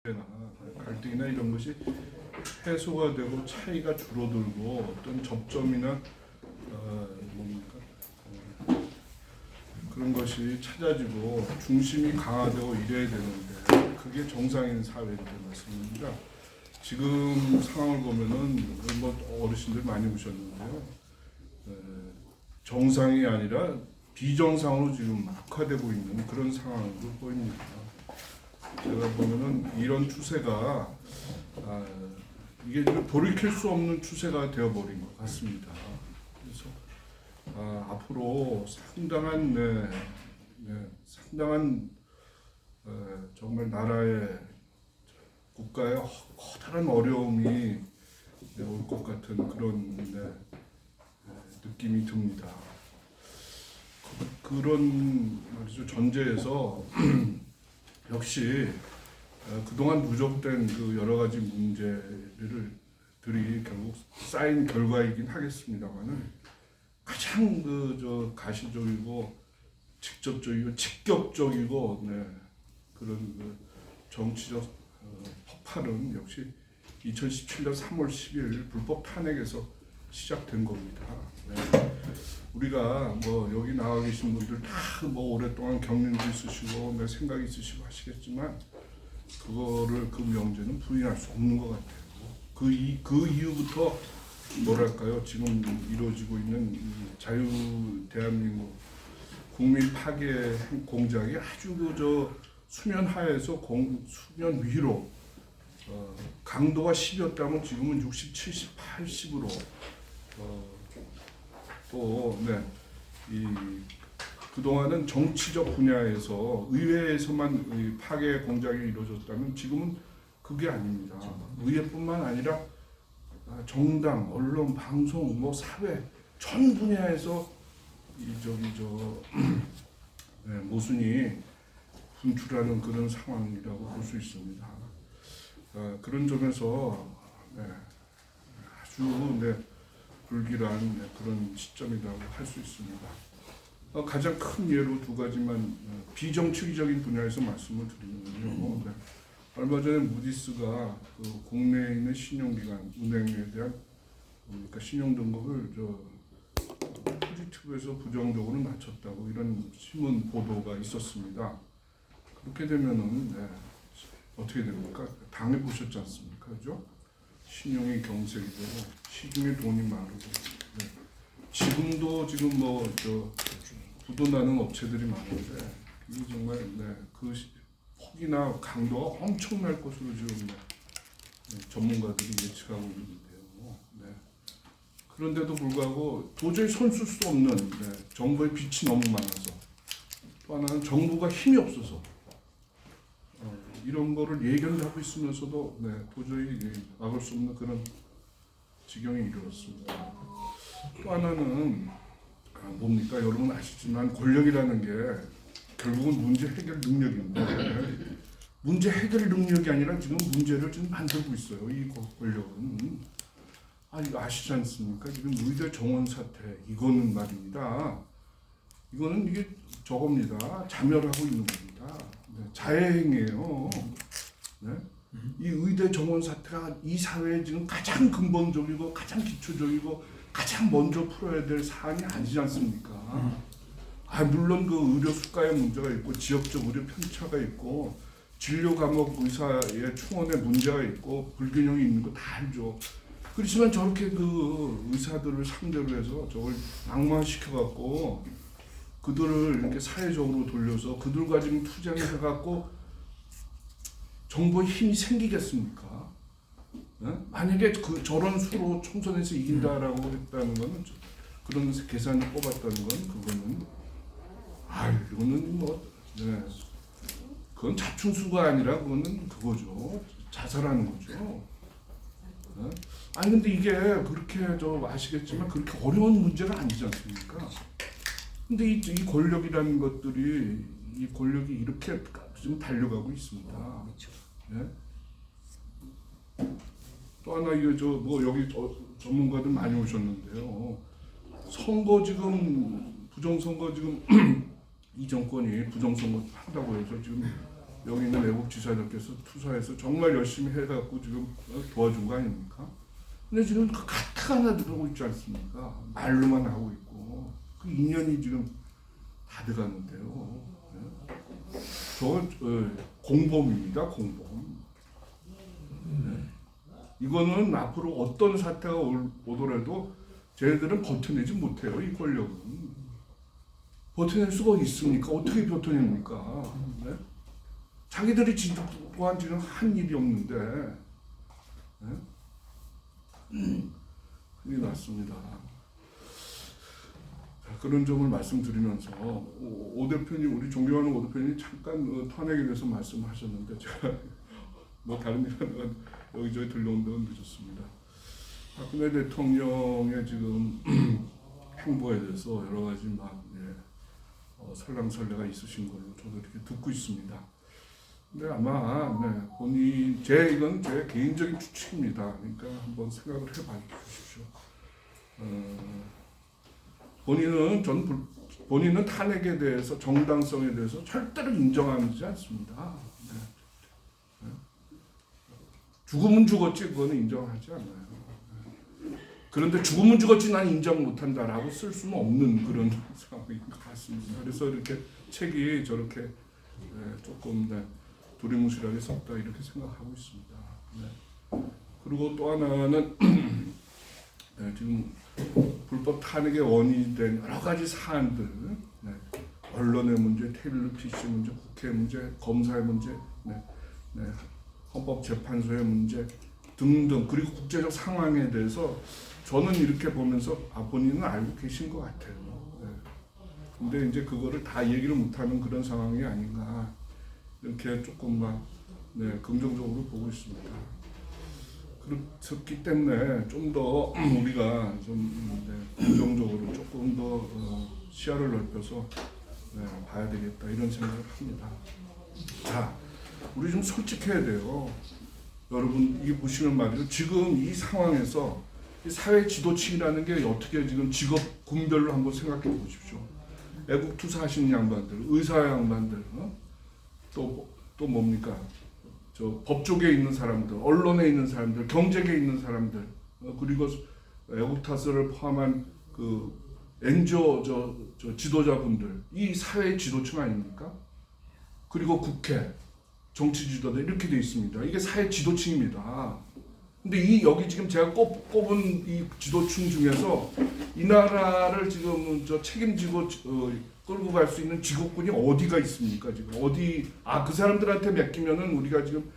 불패나 갈등이나 이런 것이 해소가 되고 차이가 줄어들고 어떤 접점이나 뭡니까 그런 것이 찾아지고 중심이 강화되고 이래야 되는데 그게 정상인 사회인 말씀입니다. 지금 상황을 보면은 뭐 어르신들 많이 오셨는데요. 정상이 아니라 비정상으로 지금 악화되고 있는 그런 상황으로 보입니다. 제가 보면은 이런 추세가 이게 돌이킬 수 없는 추세가 되어버린 것 같습니다. 그래서 앞으로 상당한 상당한 정말 나라의 국가의 커다란 어려움이 올 것 같은 그런 느낌이 듭니다. 그런 말이죠 전제에서 역시 그동안 누적된 그 여러 가지 문제들이 결국 쌓인 결과이긴 하겠습니다만은 가장 가시적이고 직접적이고 직격적이고 그런 정치적 폭발은 역시 2017년 3월 10일 불법 탄핵에서 시작된 겁니다. 우리가 뭐 여기 나와 계신 분들 다 뭐 오랫동안 경륜도 있으시고 생각이 있으시고 하시겠지만 그거를 그 명제는 부인할 수 없는 것 같아요. 그 이후부터 뭐랄까요 지금 이루어지고 있는 대한민국 국민 파괴 공작이 아주 수면 하에서 수면 위로 강도가 10이었다면 지금은 60, 70, 80으로 그동안은 정치적 분야에서 의회에서만 파괴 공작이 이루어졌다면 지금은 그게 아닙니다. 의회뿐만 아니라 정당, 언론, 방송, 뭐 사회 전 분야에서 모순이 분출하는 그런 상황이라고 볼 수 있습니다. 그런 점에서 아주 불길한 그런 시점이라고 할 수 있습니다. 가장 큰 예로 두 가지만 비정치적인 분야에서 말씀을 드리면요. 얼마 전에 무디스가 그 국내에 있는 신용기관, 은행에 대한 신용 등급을 포지티브에서 부정적으로 낮췄다고 이런 신문 보도가 있었습니다. 그렇게 되면은 어떻게 됩니까? 당해 보셨지 않습니까? 그죠? 신용이 경색이 되고 시중에 돈이 마르고 지금도 부도나는 업체들이 많은데 이게 정말 그 폭이나 강도가 엄청날 것으로 지금 전문가들이 예측하고 있는데요. 그런데도 불구하고 도저히 손쓸 수 없는 정부의 빚이 너무 많아서 또 하나는 정부가 힘이 없어서 이런 거를 예견하고 있으면서도 도저히 막을 수 없는 그런 지경에 이르렀습니다. 또 하나는 뭡니까? 여러분 아시지만 권력이라는 게 결국은 문제 해결 능력입니다. 문제 해결 능력이 아니라 지금 문제를 지금 만들고 있어요. 이 권력은. 이거 아시지 않습니까? 지금 의대 정원 사태 이거는 말입니다. 이거는 이게 저겁니다. 자멸하고 있는 겁니다. 자해행위예요. 이 의대 정원 사태가 이 사회에 지금 가장 근본적이고 가장 기초적이고 가장 먼저 풀어야 될 사안이 아니지 않습니까? 물론 그 의료 수가의 문제가 있고 지역적 의료 편차가 있고 진료 과목 의사의 충원에 문제가 있고 불균형이 있는 거 다 알죠. 그렇지만 저렇게 그 의사들을 상대로 해서 저걸 악마시켜 갖고 그들을 이렇게 사회적으로 돌려서 그들과 지금 투쟁을 해갖고 정부의 힘이 생기겠습니까? 만약에 저런 수로 총선에서 이긴다라고 했다는 거는 그런 계산을 뽑았다는 건 그거는 이거는 그건 자충수가 아니라 그거는 그거죠. 자살하는 거죠. 근데 이게 그렇게 아시겠지만 그렇게 어려운 문제가 아니지 않습니까? 근데 이 권력이라는 것들이 이 권력이 이렇게 지금 달려가고 있습니다. 또 하나 여기 전문가들 많이 오셨는데요. 선거 지금 부정선거 지금 이 정권이 부정선거 한다고 해서 지금 여기 있는 외국 지사들께서 투사해서 정말 열심히 해갖고 지금 도와준 거 아닙니까? 근데 지금 그 가타가 하나 들어오고 있지 않습니까? 말로만 하고 있고 그 2년이 지금 다 돼가는데요. 저건 공범입니다. 공범. 이거는 앞으로 어떤 사태가 오더라도 쟤네들은 버텨내지 못해요. 이 권력은. 버텨낼 수가 있습니까? 어떻게 버텨냅니까? 네? 자기들이 또한 지금 한 일이 없는데 네? 큰일 났습니다. 자, 그런 점을 말씀드리면서 오 대표님, 우리 존경하는 오 대표님 잠깐 탄핵에 대해서 말씀하셨는데 제가 뭐 다른 일은 여기저기 들려온 데는 늦었습니다. 박근혜 대통령의 지금 행보에 대해서 여러 가지 막 설랑설레가 있으신 걸로 저도 이렇게 듣고 있습니다. 근데 아마 본인 이건 제 개인적인 추측입니다. 그러니까 한번 생각을 해봐 주십시오. 본인은 탄핵에 대해서 정당성에 대해서 절대로 인정하지 않습니다. 죽으면 죽었지 그거는 인정하지 않아요. 그런데 죽으면 죽었지 난 인정 못한다라고 쓸 수는 없는 그런 상황인 것 같습니다. 그래서 이렇게 책이 저렇게 조금 두리뭉실하게 썼다 이렇게 생각하고 있습니다. 그리고 또 하나는 지금 불법 탄핵의 원인이 된 여러 가지 사안들, 언론의 문제, 태블릿 문제, 국회 문제, 검사의 문제, 헌법재판소의 문제 등등, 그리고 국제적 상황에 대해서 저는 이렇게 보면서 본인은 알고 계신 것 같아요. 근데 이제 그거를 다 얘기를 못하는 그런 상황이 아닌가 이렇게 조금만 긍정적으로 보고 있습니다. 그렇기 때문에 좀 더 우리가 좀 긍정적으로 조금 더 시야를 넓혀서 봐야 되겠다 이런 생각을 합니다. 자, 우리 좀 솔직해야 돼요. 여러분 이게 보시면 말이죠. 지금 이 상황에서 이 사회 지도층이라는 게 어떻게 지금 직업 군별로 한번 생각해 보십시오. 애국 투사하시는 양반들, 의사 양반들, 또 뭡니까? 저 법조계에 있는 사람들, 언론에 있는 사람들, 경제계에 있는 사람들, 그리고 애국 타스를 포함한 그 NGO 저 지도자분들, 이 사회 지도층 아닙니까? 그리고 국회, 정치 지도자 이렇게 돼 있습니다. 이게 사회 지도층입니다. 근데 여기 지금 제가 꼽은 이 지도층 중에서 이 나라를 지금 책임지고 끌고 갈 수 있는 직업군이 어디가 있습니까? 지금 그 사람들한테 맡기면은 우리가 지금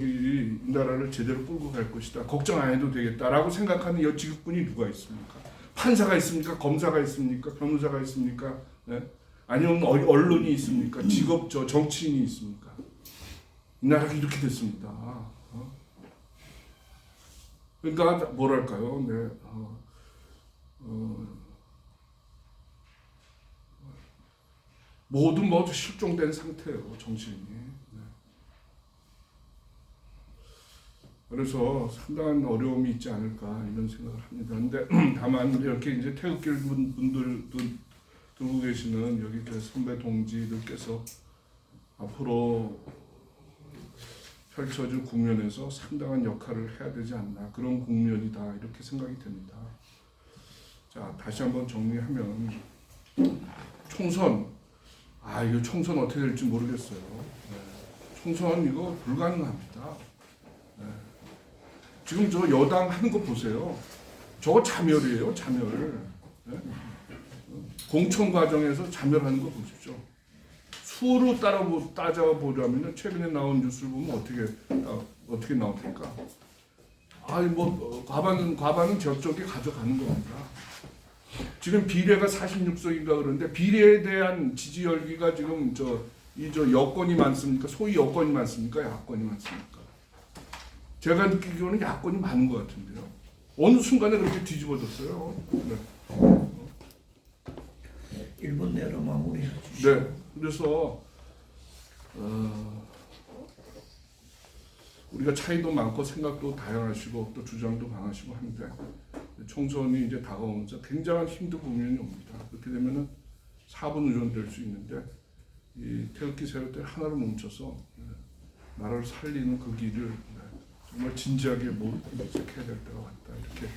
이 나라를 제대로 끌고 갈 것이다. 걱정 안 해도 되겠다라고 생각하는 이 직업군이 누가 있습니까? 판사가 있습니까? 검사가 있습니까? 변호사가 있습니까? 아니면 언론이 있습니까? 정치인이 있습니까? 이 나라가 이렇게 됐습니다. 그러니까 뭐랄까요? 모두 실종된 상태예요, 정신이. 그래서 상당한 어려움이 있지 않을까 이런 생각을 합니다. 근데 다만 이렇게 이제 태극기를 분들도 들고 계시는 여기 선배 동지들께서 앞으로 펼쳐질 국면에서 상당한 역할을 해야 되지 않나, 그런 국면이다 이렇게 생각이 됩니다. 자, 다시 한번 정리하면 총선, 이거 총선 어떻게 될지 모르겠어요. 총선 이거 불가능합니다. 지금 저 여당 하는 거 보세요. 저거 자멸이에요, 자멸. 공천 과정에서 자멸하는 거 보십시오. 수로 따져보자면 최근에 나온 뉴스를 보면 어떻게 나옵니까? 과반은 저쪽에 가져가는 겁니다. 지금 비례가 46석인가 그런데 비례에 대한 지지 열기가 지금 여권이 많습니까? 소위 여권이 많습니까? 야권이 많습니까? 제가 느끼기로는 야권이 많은 것 같은데요. 어느 순간에 그렇게 뒤집어졌어요. 1분 내로 마무리해 주시죠. 네, 그래서 우리가 차이도 많고 생각도 다양하시고 또 주장도 강하시고 한데 총선이 이제 다가오면서 굉장한 힘든 국면이 옵니다. 그렇게 되면은 4분 의존될 수 있는데 이 태극기 세력들 하나로 뭉쳐서 나라를 살리는 그 길을 정말 진지하게 모색해야 될 때가 왔다 이렇게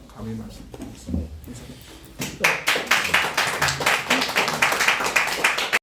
감히 말씀드리겠습니다. 감사합니다.